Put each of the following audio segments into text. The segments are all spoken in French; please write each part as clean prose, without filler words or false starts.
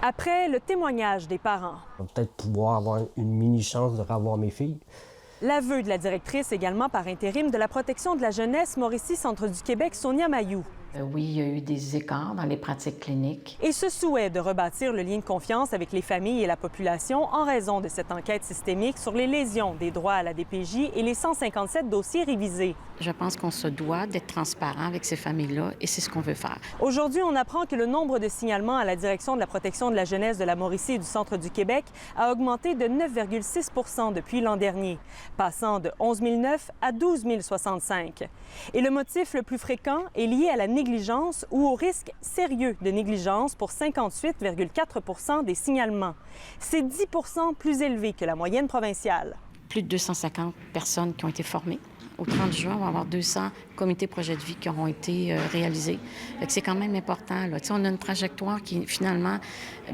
Après le témoignage des parents. On va peut-être pouvoir avoir une mini-chance de revoir mes filles. L'aveu de la directrice également par intérim de la protection de la jeunesse Mauricie Centre du Québec, Sonia Mailloux. Oui, il y a eu des écarts dans les pratiques cliniques. Et ce souhait de rebâtir le lien de confiance avec les familles et la population en raison de cette enquête systémique sur les lésions des droits à la DPJ et les 157 dossiers révisés. Je pense qu'on se doit d'être transparent avec ces familles-là et c'est ce qu'on veut faire. Aujourd'hui, on apprend que le nombre de signalements à la direction de la protection de la jeunesse de la Mauricie et du Centre du Québec a augmenté de 9,6 % depuis l'an dernier, passant de 11 009 à 12 065. Et le motif le plus fréquent est lié à la négligence ou au risque sérieux de négligence pour 58,4 % des signalements. C'est 10 % plus élevé que la moyenne provinciale. Plus de 250 personnes qui ont été formées. Au 30 juin, on va avoir 200 comités projets de vie qui auront été réalisés. C'est quand même important. Là. On a une trajectoire qui est finalement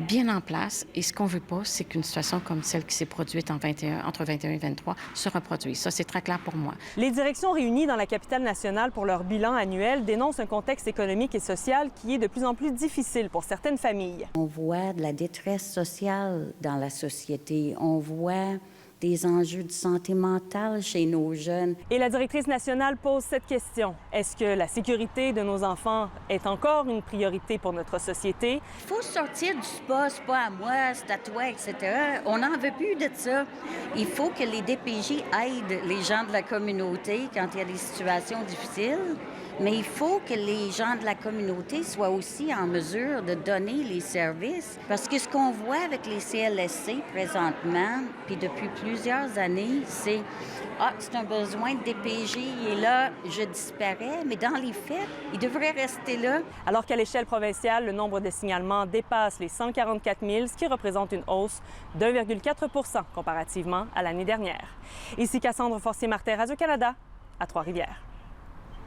bien en place. Et ce qu'on ne veut pas, c'est qu'une situation comme celle qui s'est produite entre 21 et 23 se reproduise. Ça, c'est très clair pour moi. Les directions réunies dans la capitale nationale pour leur bilan annuel dénoncent un contexte économique et social qui est de plus en plus difficile pour certaines familles. On voit de la détresse sociale dans la société. On voit des enjeux de santé mentale chez nos jeunes. Et la directrice nationale pose cette question. Est-ce que la sécurité de nos enfants est encore une priorité pour notre société? Il faut sortir du spa, c'est pas à moi, c'est à toi, etc. On n'en veut plus de ça. Il faut que les DPJ aident les gens de la communauté quand il y a des situations difficiles. Mais il faut que les gens de la communauté soient aussi en mesure de donner les services. Parce que ce qu'on voit avec les CLSC présentement, puis depuis plusieurs années, c'est « c'est un besoin de DPJ, il est là, je disparais », mais dans les faits, il devrait rester là. Alors qu'à l'échelle provinciale, le nombre de signalements dépasse les 144 000, ce qui représente une hausse de 1,4 % comparativement à l'année dernière. Ici Cassandre Forcier-Martin, Radio-Canada, à Trois-Rivières.